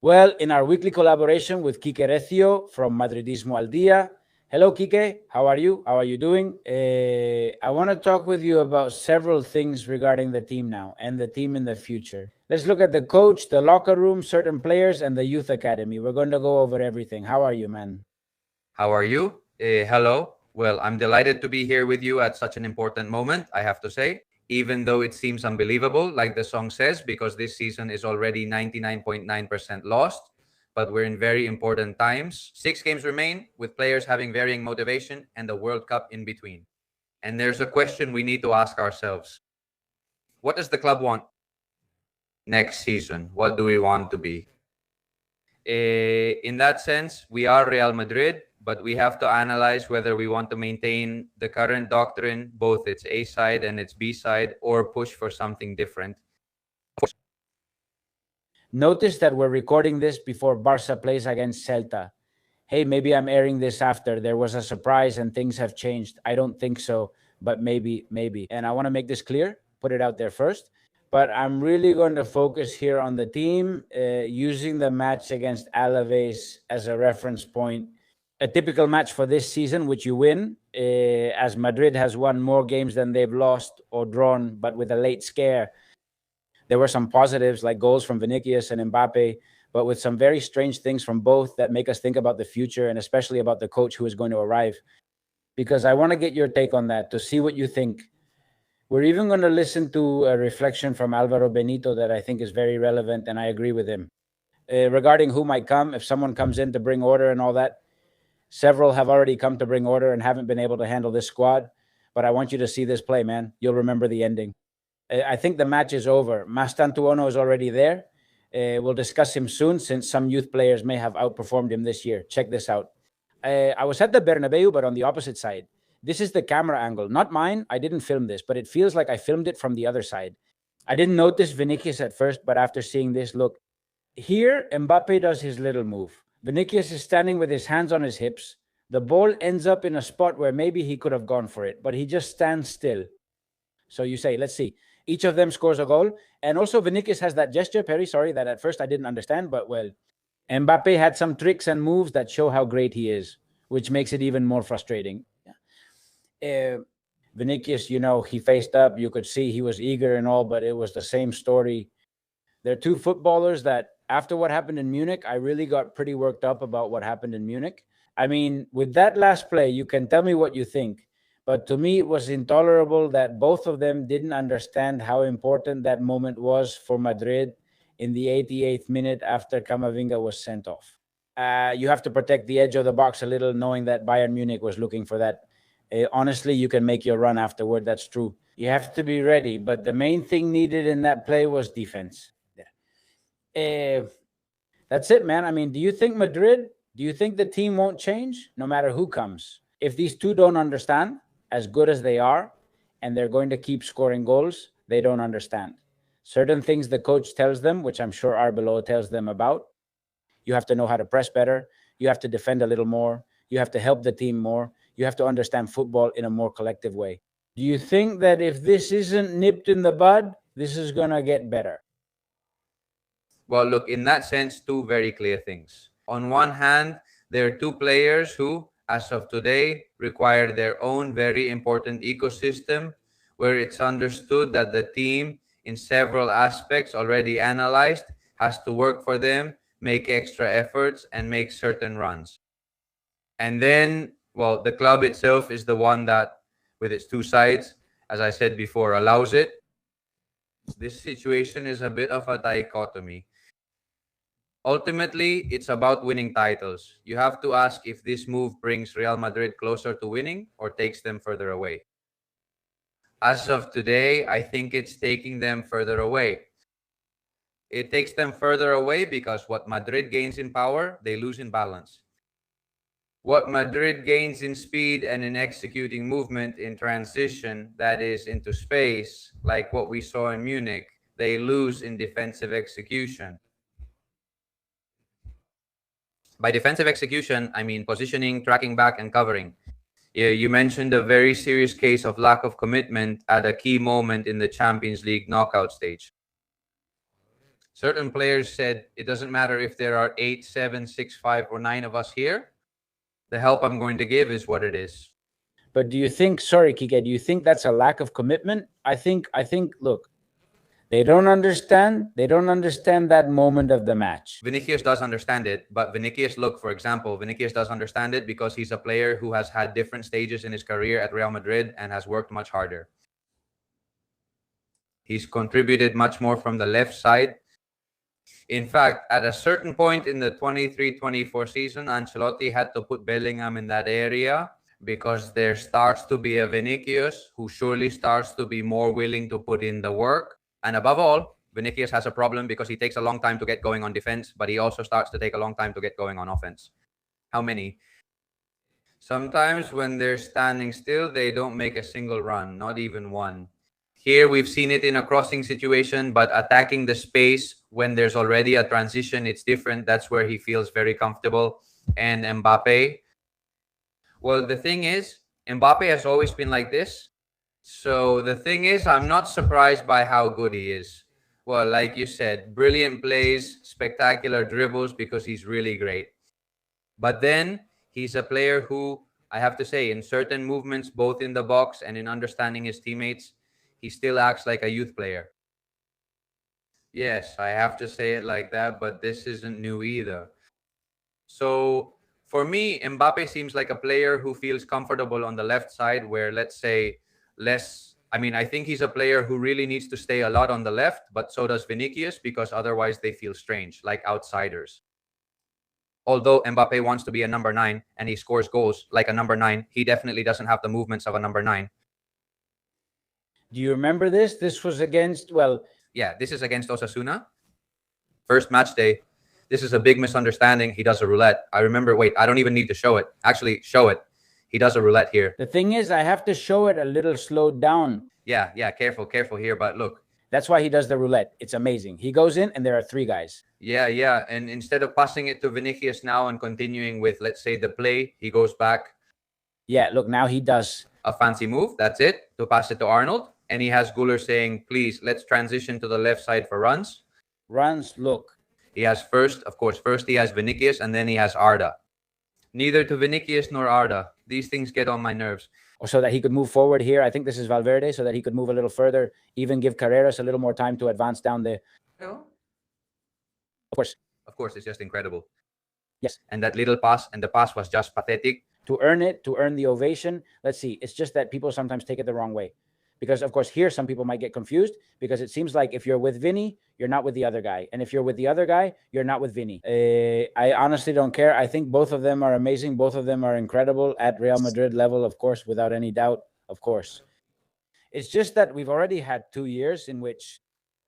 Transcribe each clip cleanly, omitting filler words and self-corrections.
Well, in our weekly collaboration with Quique Recio from Madridismo al Día. Hello, Quique. How are you? How are you doing? I want to talk with you about several things regarding the team now and the team in the future. Let's look at the coach, the locker room, certain players, and the youth academy. We're going to go over everything. How are you, man? How are you? Hello. Well, I'm delighted to be here with you at such an important moment, I have to say, even though it seems unbelievable, like the song says, because this season is already 99.9% lost. But we're in very important times. 6 games remain, with players having varying motivation and the World Cup in between. And there's a question we need to ask ourselves. What does the club want next season? What do we want to be? In that sense, we are Real Madrid, but we have to analyze whether we want to maintain the current doctrine, both its A side and its B side, or push for something different. Notice that we're recording this before Barca plays against Celta. Hey, maybe I'm airing this after. There was a surprise and things have changed. I don't think so, but maybe. And I want to make this clear, put it out there first. But I'm really going to focus here on the team, using the match against Alaves as a reference point. A typical match for this season, which you win, as Madrid has won more games than they've lost or drawn, but with a late scare. There were some positives like goals from Vinicius and Mbappe, but with some very strange things from both that make us think about the future and especially about the coach who is going to arrive. Because I want to get your take on that to see what you think. We're even going to listen to a reflection from Alvaro Benito that I think is very relevant, and I agree with him. Regarding who might come, if someone comes in to bring order and all that, several have already come to bring order and haven't been able to handle this squad. But I want you to see this play, man. You'll remember the ending. I think the match is over. Mastantuono is already there. We'll discuss him soon since some youth players may have outperformed him this year. Check this out. I was at the Bernabeu, but on the opposite side. This is the camera angle, not mine. I didn't film this, but it feels like I filmed it from the other side. I didn't notice Vinicius at first, but after seeing this, look. Here, Mbappe does his little move. Vinicius is standing with his hands on his hips. The ball ends up in a spot where maybe he could have gone for it, but he just stands still. So you say, let's see. Each of them scores a goal. And also Vinicius has that gesture, Perry, sorry, that at first I didn't understand, but well, Mbappe had some tricks and moves that show how great he is, which makes it even more frustrating. Vinicius, he faced up. You could see he was eager and all, but it was the same story. They're two footballers that, after what happened in Munich, I really got pretty worked up about what happened in Munich. I mean, with that last play, you can tell me what you think. But to me, it was intolerable that both of them didn't understand how important that moment was for Madrid in the 88th minute after Camavinga was sent off. You have to protect the edge of the box a little, knowing that Bayern Munich was looking for that. Honestly, you can make your run afterward. That's true. You have to be ready. But the main thing needed in that play was defense. That's it, man. I mean, do you think the team won't change no matter who comes? If these two don't understand, as good as they are, and they're going to keep scoring goals, they don't understand. Certain things the coach tells them, which I'm sure Arbeloa tells them about. You have to know how to press better. You have to defend a little more. You have to help the team more. You have to understand football in a more collective way. Do you think that if this isn't nipped in the bud, this is going to get better? Well, look, in that sense, two very clear things. On one hand, there are two players who, as of today, require their own very important ecosystem where it's understood that the team, in several aspects already analyzed, has to work for them, make extra efforts, and make certain runs. And then, well, the club itself is the one that, with its two sides, as I said before, allows it. This situation is a bit of a dichotomy. Ultimately, it's about winning titles. You have to ask if this move brings Real Madrid closer to winning or takes them further away. As of today, I think it's taking them further away. It takes them further away because what Madrid gains in power, they lose in balance. What Madrid gains in speed and in executing movement in transition, that is, into space, like what we saw in Munich, they lose in defensive execution. By defensive execution, I mean positioning, tracking back, and covering. You mentioned a very serious case of lack of commitment at a key moment in the Champions League knockout stage. Certain players said it doesn't matter if there are 8, 7, 6, 5, or 9 of us here. The help I'm going to give is what it is. But do you think, sorry, Kike, do you think that's a lack of commitment? I think, look, they don't understand that moment of the match. Vinicius does understand it, but Vinicius, look, for example, Vinicius does understand it because he's a player who has had different stages in his career at Real Madrid and has worked much harder. He's contributed much more from the left side. In fact, at a certain point in the 23-24 season, Ancelotti had to put Bellingham in that area because there starts to be a Vinicius who surely starts to be more willing to put in the work. And above all, Vinicius has a problem because he takes a long time to get going on defense, but he also starts to take a long time to get going on offense. How many? Sometimes when they're standing still, they don't make a single run, not even one. Here we've seen it in a crossing situation, but attacking the space when there's already a transition, it's different. That's where he feels very comfortable. And Mbappe, well, the thing is, Mbappe has always been like this. So the thing is, I'm not surprised by how good he is. Well, like you said, brilliant plays, spectacular dribbles because he's really great. But then he's a player who, I have to say, in certain movements, both in the box and in understanding his teammates, he still acts like a youth player. Yes, I have to say it like that, but this isn't new either. So for me, Mbappe seems like a player who feels comfortable on the left side where, let's say, I think he's a player who really needs to stay a lot on the left, but so does Vinicius because otherwise they feel strange, like outsiders. Although Mbappe wants to be a number 9 and he scores goals like a number 9, he definitely doesn't have the movements of a number 9. Do you remember this? This was against, yeah, this is against Osasuna. First match day. This is a big misunderstanding. He does a roulette. I remember, wait, I don't even need to show it. Actually, show it. He does a roulette here. The thing is, I have to show it a little slowed down. Yeah, careful here, but look. That's why he does the roulette. It's amazing. He goes in and there are 3 guys. Yeah. And instead of passing it to Vinicius now and continuing with, let's say, the play, he goes back. Yeah, look, now he does a fancy move. That's it. To pass it to Arnold. And he has Guller saying, please, let's transition to the left side for runs. Look. He has first he has Vinicius and then he has Arda. Neither to Vinicius nor Arda. These things get on my nerves. So that he could move forward here. I think this is Valverde, so that he could move a little further, even give Carreras a little more time to advance down the... Of course, it's just incredible. Yes. And that little pass, and the pass was just pathetic. To earn the ovation, let's see. It's just that people sometimes take it the wrong way. Because, of course, here some people might get confused because it seems like if you're with Vinny, you're not with the other guy. And if you're with the other guy, you're not with Vinny. I honestly don't care. I think both of them are amazing. Both of them are incredible at Real Madrid level, of course, without any doubt, of course. It's just that we've already had 2 years in which...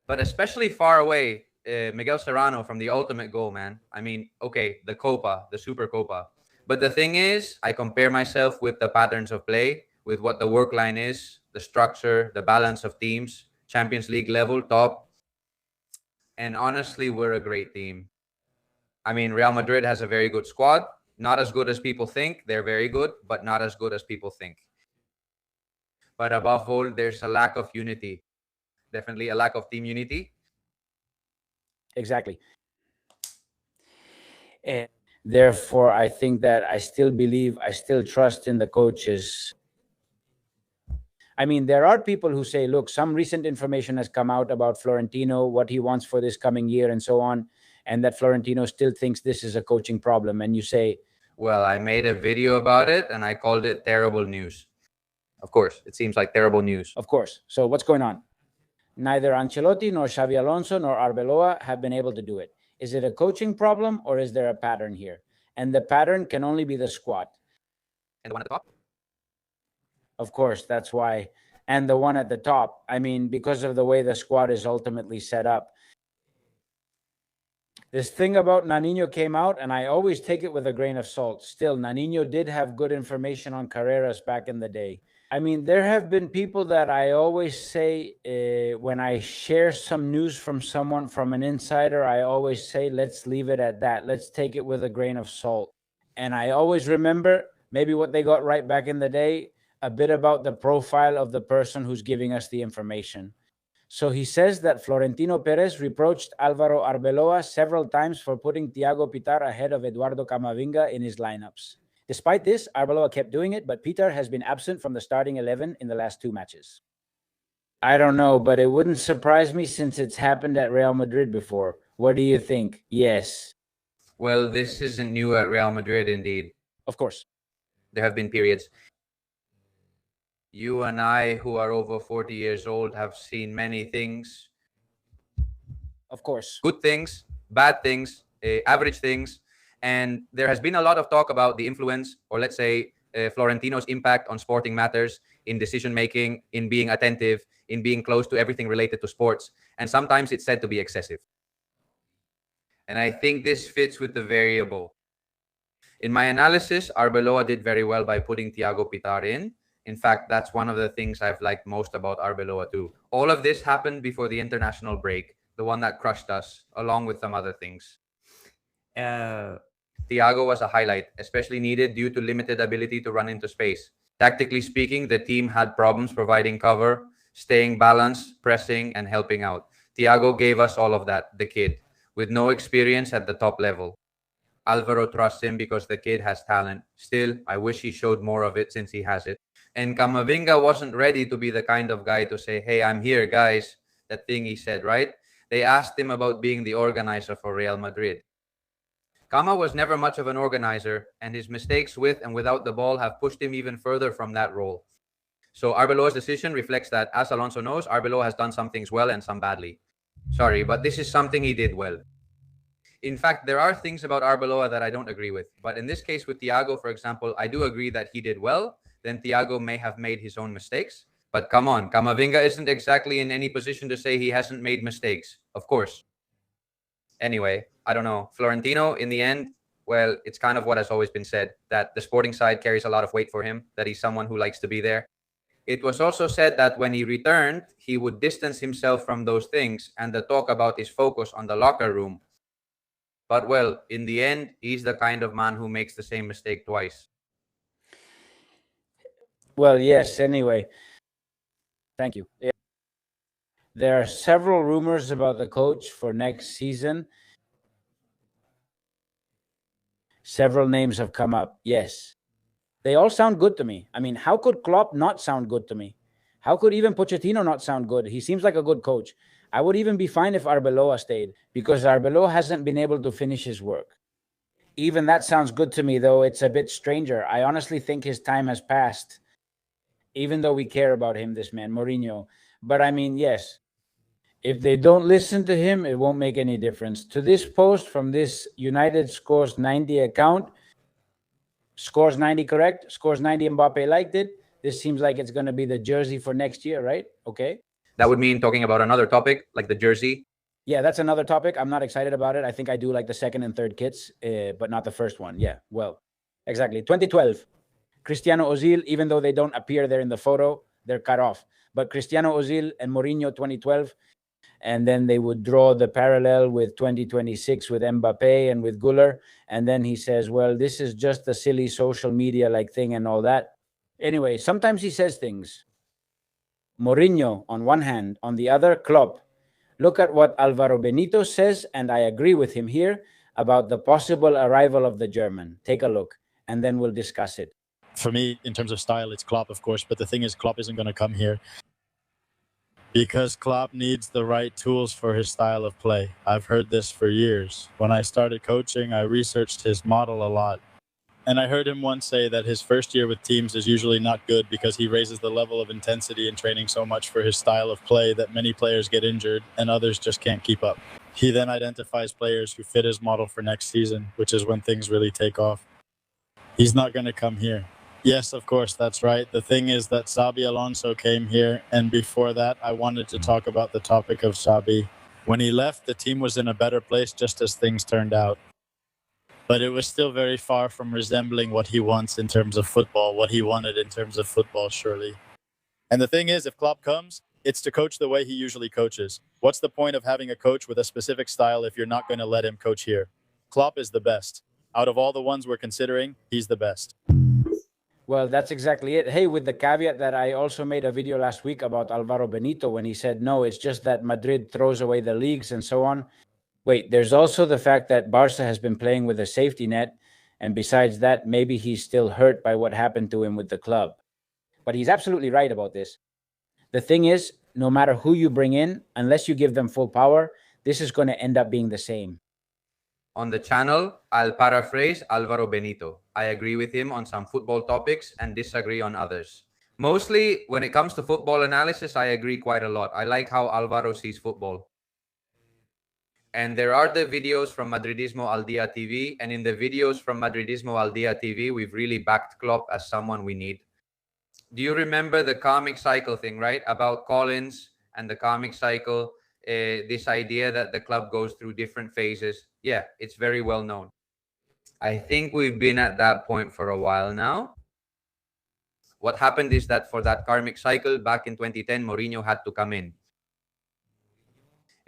But especially far away, Miguel Serrano from the ultimate goal, man. I mean, okay, the Copa, the Super Copa. But the thing is, I compare myself with the patterns of play, with what the work line is, the structure, the balance of teams, Champions League level, top. And honestly, we're a great team. I mean, Real Madrid has a very good squad. Not as good as people think. They're very good, but not as good as people think. But above all, there's a lack of unity. Definitely a lack of team unity. Exactly. And therefore, I think that I still trust in the coaches. I mean, there are people who say, look, some recent information has come out about Florentino, what he wants for this coming year and so on, and that Florentino still thinks this is a coaching problem. And you say, well, I made a video about it and I called it terrible news. Of course, it seems like terrible news. Of course. So what's going on? Neither Ancelotti nor Xavi Alonso nor Arbeloa have been able to do it. Is it a coaching problem or is there a pattern here? And the pattern can only be the squad. And the one at the top? Of course, that's why. And the one at the top, I mean, because of the way the squad is ultimately set up. This thing about Naninho came out, and I always take it with a grain of salt. Still, Naninho did have good information on Carreras back in the day. I mean, there have been people that I always say when I share some news from someone, from an insider, I always say, let's leave it at that. Let's take it with a grain of salt. And I always remember maybe what they got right back in the day, a bit about the profile of the person who's giving us the information. So he says that Florentino Perez reproached Alvaro Arbeloa several times for putting Thiago Pitar ahead of Eduardo Camavinga in his lineups. Despite this, Arbeloa kept doing it, but Pitar has been absent from the starting 11 in the last 2 matches. I don't know, but it wouldn't surprise me since it's happened at Real Madrid before. What do you think? Yes. Well, this isn't new at Real Madrid, indeed. Of course. There have been periods. You and I, who are over 40 years old, have seen many things. Of course. Good things, bad things, average things. And there has been a lot of talk about the influence, or let's say, Florentino's impact on sporting matters, in decision making, in being attentive, in being close to everything related to sports. And sometimes it's said to be excessive. And I think this fits with the variable. In my analysis, Arbeloa did very well by putting Thiago Pitar in. In fact, that's one of the things I've liked most about Arbeloa too. All of this happened before the international break, the one that crushed us, along with some other things. Thiago was a highlight, especially needed due to limited ability to run into space. Tactically speaking, the team had problems providing cover, staying balanced, pressing, and helping out. Thiago gave us all of that, the kid, with no experience at the top level. Alvaro trusts him because the kid has talent. Still, I wish he showed more of it since he has it. And Camavinga wasn't ready to be the kind of guy to say, hey, I'm here, guys. That thing he said, right? They asked him about being the organizer for Real Madrid. Cama was never much of an organizer, and his mistakes with and without the ball have pushed him even further from that role. So Arbeloa's decision reflects that, as Alonso knows, Arbeloa has done some things well and some badly. Sorry, but this is something he did well. In fact, there are things about Arbeloa that I don't agree with. But in this case with Thiago, for example, I do agree that he did well. Then Thiago may have made his own mistakes. But come on, Camavinga isn't exactly in any position to say he hasn't made mistakes. Of course. Anyway, I don't know. Florentino, in the end, well, it's kind of what has always been said, that the sporting side carries a lot of weight for him, that he's someone who likes to be there. It was also said that when he returned, he would distance himself from those things and the talk about his focus on the locker room. But, well, in the end, he's the kind of man who makes the same mistake twice. Well, yes, anyway. Thank you. There are several rumors about the coach for next season. Several names have come up. Yes. They all sound good to me. I mean, how could Klopp not sound good to me? How could even Pochettino not sound good? He seems like a good coach. I would even be fine if Arbeloa stayed, because Arbeloa hasn't been able to finish his work. Even that sounds good to me, though it's a bit stranger. I honestly think his time has passed, even though we care about him, this man, Mourinho. But I mean, yes, if they don't listen to him, it won't make any difference. To this post from this United Scores 90 account, Scores 90 correct, Scores 90 Mbappe liked it. This seems like it's going to be the jersey for next year, right? Okay. That would mean talking about another topic, like the jersey. Yeah, that's another topic. I'm not excited about it. I think I do like the second and third kits, but not the first one. Yeah, well, exactly. 2012, Cristiano Ozil, even though they don't appear there in the photo, they're cut off. But Cristiano Ozil and Mourinho 2012, and then they would draw the parallel with 2026 with Mbappe and with Güler. And then he says, well, this is just a silly social media like thing and all that. Anyway, sometimes he says things. Mourinho on one hand, on the other, Klopp. Look at what Alvaro Benito says, and I agree with him here about the possible arrival of the German. Take a look, and then we'll discuss it. For me, in terms of style, it's Klopp, of course, but the thing is, Klopp isn't going to come here because Klopp needs the right tools for his style of play. I've heard this for years. When I started coaching, I researched his model a lot. And I heard him once say that his first year with teams is usually not good because he raises the level of intensity in training so much for his style of play that many players get injured and others just can't keep up. He then identifies players who fit his model for next season, which is when things really take off. He's not going to come here. Yes, of course, that's right. The thing is that Xabi Alonso came here, and before that, I wanted to talk about the topic of Xabi. When he left, the team was in a better place just as things turned out. But it was still very far from resembling what he wants in terms of football, what he wanted in terms of football, surely. And the thing is, if Klopp comes, it's to coach the way he usually coaches. What's the point of having a coach with a specific style if you're not going to let him coach here? Klopp is the best. Out of all the ones we're considering, he's the best. Well, that's exactly it. Hey, with the caveat that I also made a video last week about Alvaro Benito when he said, no, it's just that Madrid throws away the leagues and so on. Wait, there's also the fact that Barca has been playing with a safety net. And besides that, maybe he's still hurt by what happened to him with the club. But he's absolutely right about this. The thing is, no matter who you bring in, unless you give them full power, this is going to end up being the same. On the channel, I'll paraphrase Alvaro Benito. I agree with him on some football topics and disagree on others. Mostly, when it comes to football analysis, I agree quite a lot. I like how Alvaro sees football. And there are the videos from Madridismo Al Dia TV. And in the videos from Madridismo Al Dia TV, we've really backed Klopp as someone we need. Do you remember the karmic cycle thing, right? About Collins and the karmic cycle, this idea that the club goes through different phases. Yeah, it's very well known. I think we've been at that point for a while now. What happened is that for that karmic cycle back in 2010, Mourinho had to come in.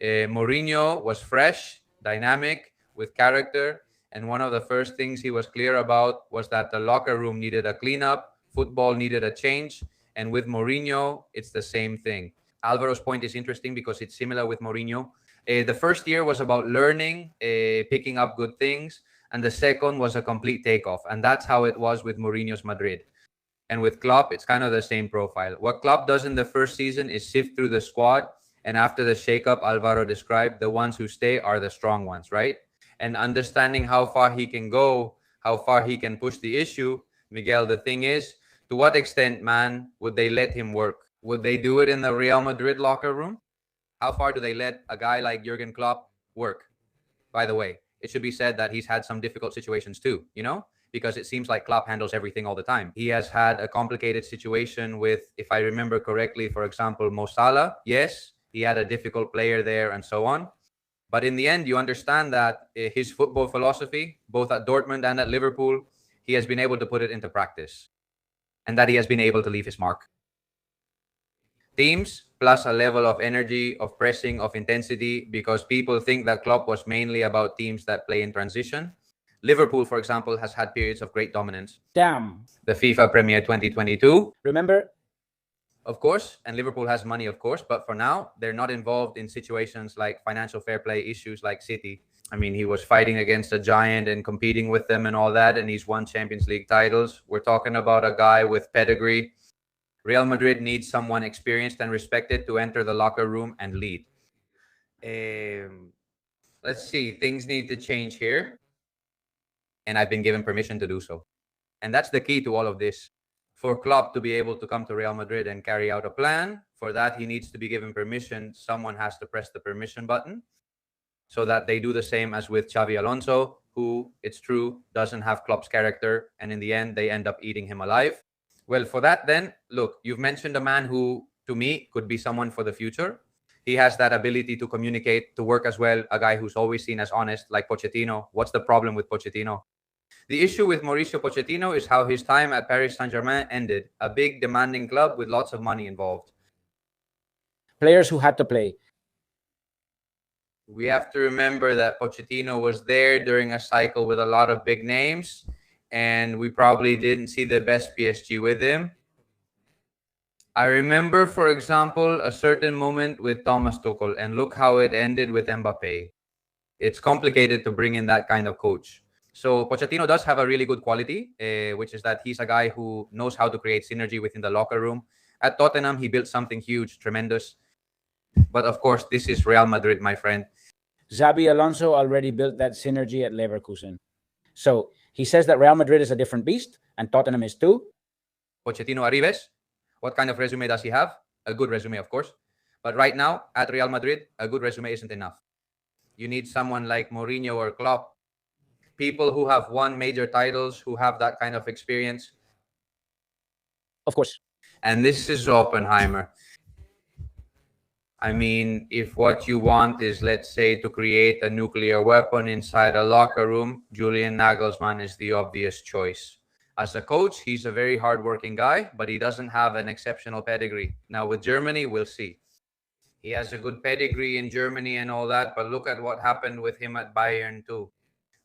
Mourinho was fresh, dynamic, with character, and one of the first things he was clear about was that the locker room needed a cleanup, football needed a change, and with Mourinho, it's the same thing. Alvaro's point is interesting because it's similar with Mourinho. The first year was about learning, picking up good things, and the second was a complete takeoff, and that's how it was with Mourinho's Madrid. And with Klopp, it's kind of the same profile. What Klopp does in the first season is sift through the squad, and after the shakeup Alvaro described, the ones who stay are the strong ones, right? And understanding how far he can go, how far he can push the issue, Miguel, the thing is, to what extent, man, would they let him work? Would they do it in the Real Madrid locker room? How far do they let a guy like Jurgen Klopp work? By the way, it should be said that he's had some difficult situations too, because it seems like Klopp handles everything all the time. He has had a complicated situation with, if I remember correctly, for example, Mo Salah. Yes, he had a difficult player there and so on. But in the end, you understand that his football philosophy, both at Dortmund and at Liverpool, he has been able to put it into practice and that he has been able to leave his mark. Teams plus a level of energy, of pressing, of intensity, because people think that Klopp was mainly about teams that play in transition. Liverpool, for example, has had periods of great dominance. Damn. The FIFA Premier 2022. Remember? Of course, and Liverpool has money, of course, but for now, they're not involved in situations like financial fair play issues like City. I mean, he was fighting against a giant and competing with them and all that, and he's won Champions League titles. We're talking about a guy with pedigree. Real Madrid needs someone experienced and respected to enter the locker room and lead. Let's see, things need to change here. And I've been given permission to do so. And that's the key to all of this. For Klopp to be able to come to Real Madrid and carry out a plan, for that he needs to be given permission. Someone has to press the permission button so that they do the same as with Xavi Alonso, who, it's true, doesn't have Klopp's character. And in the end, they end up eating him alive. Well, for that then, look, you've mentioned a man who, to me, could be someone for the future. He has that ability to communicate, to work as well, a guy who's always seen as honest, like Pochettino. What's the problem with Pochettino? The issue with Mauricio Pochettino is how his time at Paris Saint-Germain ended. A big, demanding club with lots of money involved. Players who had to play. We have to remember that Pochettino was there during a cycle with a lot of big names, and we probably didn't see the best PSG with him. I remember, for example, a certain moment with Thomas Tuchel, and look how it ended with Mbappe. It's complicated to bring in that kind of coach. So Pochettino does have a really good quality, which is that he's a guy who knows how to create synergy within the locker room. At Tottenham, he built something huge, tremendous. But of course, this is Real Madrid, my friend. Xabi Alonso already built that synergy at Leverkusen. So he says that Real Madrid is a different beast and Tottenham is too. Pochettino Arribes, what kind of resume does he have? A good resume, of course. But right now, at Real Madrid, a good resume isn't enough. You need someone like Mourinho or Klopp. People who have won major titles, who have that kind of experience. Of course. And this is Oppenheimer. I mean, if what you want is, let's say, to create a nuclear weapon inside a locker room, Julian Nagelsmann is the obvious choice. As a coach, he's a very hardworking guy, but he doesn't have an exceptional pedigree. Now, with Germany, we'll see. He has a good pedigree in Germany and all that, but look at what happened with him at Bayern too.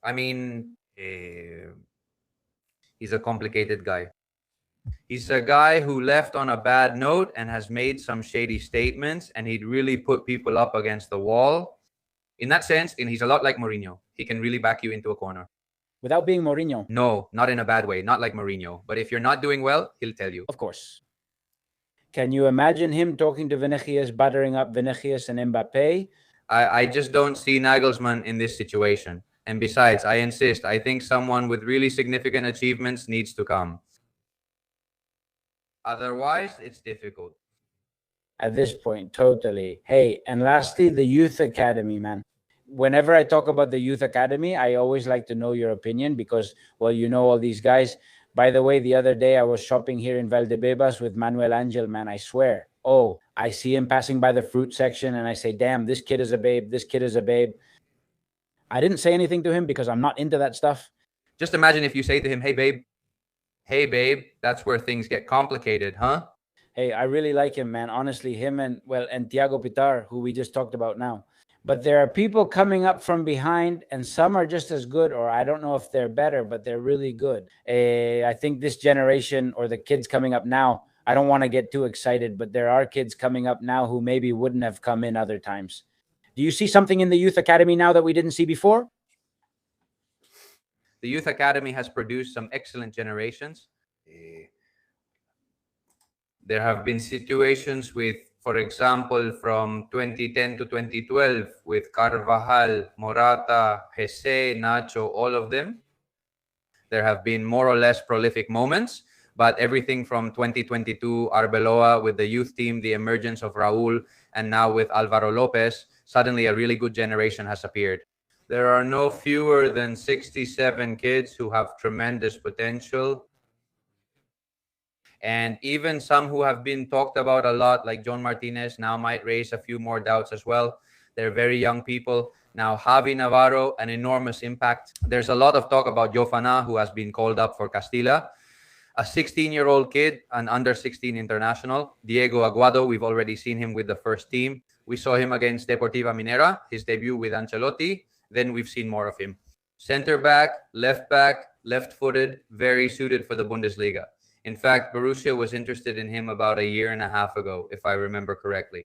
I mean, he's a complicated guy. He's a guy who left on a bad note and has made some shady statements, and he'd really put people up against the wall. In that sense, and he's a lot like Mourinho. He can really back you into a corner. Without being Mourinho. No, not in a bad way, not like Mourinho. But if you're not doing well, he'll tell you. Of course. Can you imagine him talking to Vinicius, buttering up Vinicius and Mbappe? I just don't see Nagelsmann in this situation. And besides, I insist, I think someone with really significant achievements needs to come. Otherwise, it's difficult. At this point, totally. Hey, and lastly, the youth academy, man. Whenever I talk about the youth academy, I always like to know your opinion because, well, you know all these guys. By the way, the other day I was shopping here in Valdebebas with Manuel Angel, man, I swear. Oh, I see him passing by the fruit section and I say, damn, this kid is a babe. This kid is a babe. I didn't say anything to him because I'm not into that stuff. Just imagine if you say to him, hey, babe, that's where things get complicated, huh? Hey, I really like him, man. Honestly, him and Thiago Pitar, who we just talked about now. But there are people coming up from behind, and some are just as good, or I don't know if they're better, but they're really good. I think this generation or the kids coming up now, I don't want to get too excited, but there are kids coming up now who maybe wouldn't have come in other times. Do you see something in the youth academy now that we didn't see before? The youth academy has produced some excellent generations. There have been situations with, for example, from 2010 to 2012 with Carvajal, Morata, Jesse, Nacho, all of them. There have been more or less prolific moments, but everything from 2022, Arbeloa with the youth team, the emergence of Raul, and now with Alvaro Lopez, suddenly a really good generation has appeared. There are no fewer than 67 kids who have tremendous potential. And even some who have been talked about a lot, like John Martinez, now might raise a few more doubts as well. They're very young people. Now, Javi Navarro, an enormous impact. There's a lot of talk about Jofana, who has been called up for Castilla. A 16-year-old kid, an under-16 international. Diego Aguado, we've already seen him with the first team. We saw him against Deportiva Minera, his debut with Ancelotti. Then we've seen more of him. Center back, left-footed, very suited for the Bundesliga. In fact, Borussia was interested in him about a year and a half ago, if I remember correctly.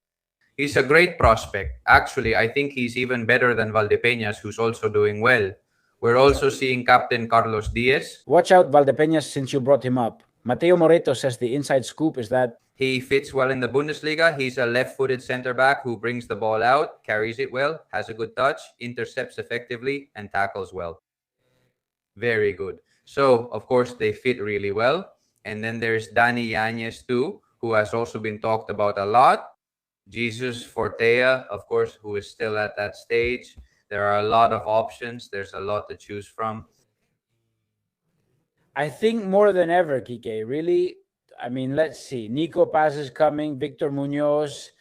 He's a great prospect. Actually, I think he's even better than Valdepeñas, who's also doing well. We're also seeing Captain Carlos Diaz. Watch out, Valdepeñas, since you brought him up. Mateo Moreto says the inside scoop is that he fits well in the Bundesliga. He's a left-footed center-back who brings the ball out, carries it well, has a good touch, intercepts effectively, and tackles well. Very good. So, of course, they fit really well. And then there's Dani Yanez too, who has also been talked about a lot. Jesus Fortea, of course, who is still at that stage. There are a lot of options. There's a lot to choose from. I think more than ever, Kike, really. I mean, let's see. Nico Paz is coming, Victor Munoz.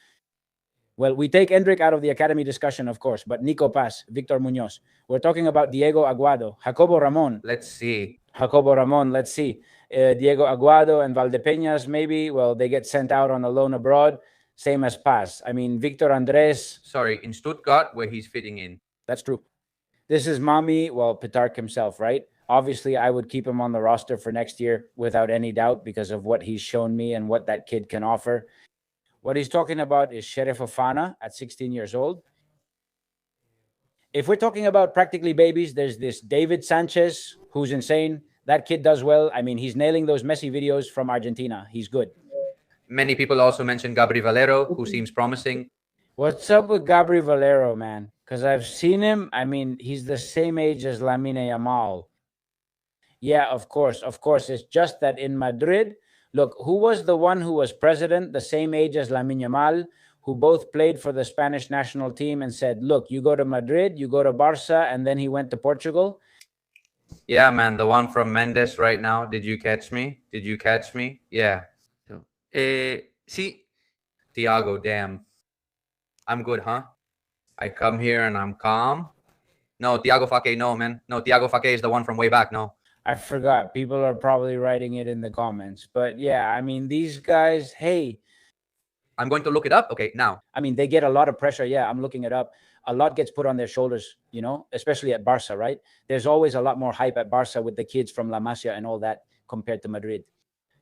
Well, we take Endrick out of the academy discussion, of course, but Nico Paz, Victor Munoz. We're talking about Diego Aguado, Jacobo Ramon. Let's see. Jacobo Ramon, let's see. Diego Aguado and Valdepeñas, maybe. Well, they get sent out on a loan abroad, same as Paz. I mean, Victor Andres. Sorry, in Stuttgart, where he's fitting in. That's true. This is Mami, well, Petark himself, right? Obviously, I would keep him on the roster for next year without any doubt because of what he's shown me and what that kid can offer. What he's talking about is Sheriff Fofana at 16 years old. If we're talking about practically babies, there's this David Sanchez, who's insane. That kid does well. I mean, he's nailing those Messi videos from Argentina. He's good. Many people also mentioned Gabri Valero, who seems promising. What's up with Gabri Valero, man? Because I've seen him. I mean, he's the same age as Lamine Yamal. Yeah, of course. Of course. It's just that in Madrid, look, who was the one who was president, the same age as Lamine Yamal, who both played for the Spanish national team and said, look, you go to Madrid, you go to Barca, and then he went to Portugal? Yeah, man, the one from Mendes right now. Did you catch me? Did you catch me? Yeah. See, Thiago, damn. I'm good, huh? I come here and I'm calm. No, Thiago Fake, no, man. No, Thiago Fake is the one from way back, no. I forgot. People are probably writing it in the comments. But yeah, I mean, these guys, hey. I'm going to look it up. Okay, now. I mean, they get a lot of pressure. Yeah, I'm looking it up. A lot gets put on their shoulders, you know, especially at Barca, right? There's always a lot more hype at Barca with the kids from La Masia and all that compared to Madrid.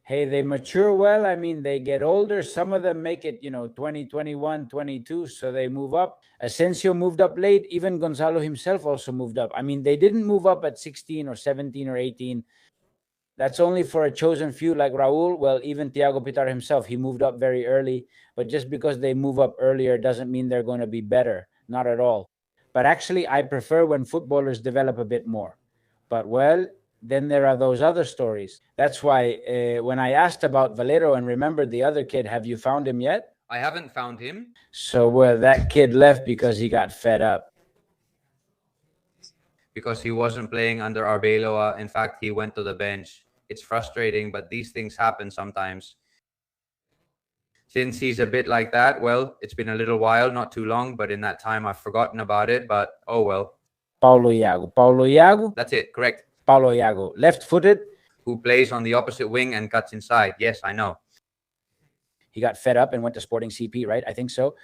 Hey, they mature well. I mean, they get older. Some of them make it, 20, 21, 22, so they move up. Asensio moved up late. Even Gonzalo himself also moved up. I mean, they didn't move up at 16 or 17 or 18. That's only for a chosen few like Raul. Well, even Thiago Pitar himself, he moved up very early. But just because they move up earlier doesn't mean they're going to be better. Not at all. But actually, I prefer when footballers develop a bit more. But well, then there are those other stories. That's why when I asked about Valero and remembered the other kid, have you found him yet? I haven't found him. So well, that kid left because he got fed up. Because he wasn't playing under Arbeloa. In fact, he went to the bench. It's frustrating, but these things happen sometimes. Since he's a bit like that, well, it's been a little while, not too long, but in that time I've forgotten about it, but oh well. Paulo Iago. Paulo Iago? That's it, correct. Paulo Iago. Left-footed. Who plays on the opposite wing and cuts inside. Yes, I know. He got fed up and went to Sporting CP, right? I think so.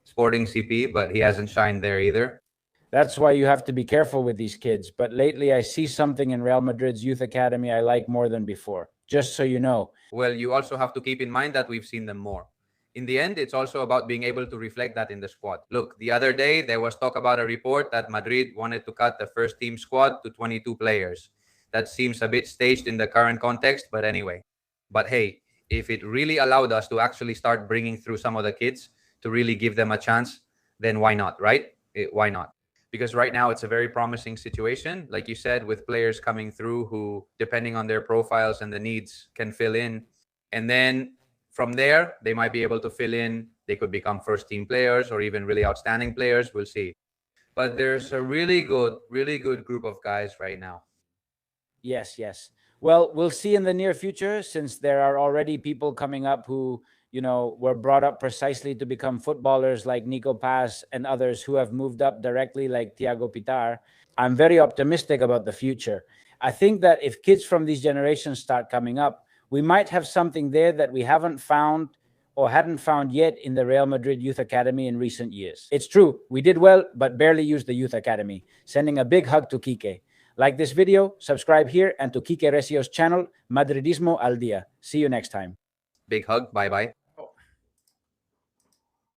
Sporting CP, but he hasn't shined there either. That's why you have to be careful with these kids. But lately I see something in Real Madrid's youth academy I like more than before. Just so you know. Well, you also have to keep in mind that we've seen them more. In the end, it's also about being able to reflect that in the squad. Look, the other day, there was talk about a report that Madrid wanted to cut the first team squad to 22 players. That seems a bit staged in the current context, but anyway. But hey, if it really allowed us to actually start bringing through some of the kids to really give them a chance, then why not, right? Why not? Because right now it's a very promising situation, like you said, with players coming through who, depending on their profiles and the needs, can fill in. And then from there, they might be able to fill in. They could become first team players or even really outstanding players. We'll see. But there's a really good group of guys right now. Yes, yes. Well, we'll see in the near future, since there are already people coming up who, were brought up precisely to become footballers, like Nico Paz and others who have moved up directly, like Thiago Pitar. I'm very optimistic about the future. I think that if kids from these generations start coming up, we might have something there that we haven't found or hadn't found yet in the Real Madrid Youth Academy in recent years. It's true, we did well, but barely used the Youth Academy. Sending a big hug to Kike. Like this video, subscribe here, and to Kike Recio's channel, Madridismo al Día. See you next time. Big hug. Bye-bye.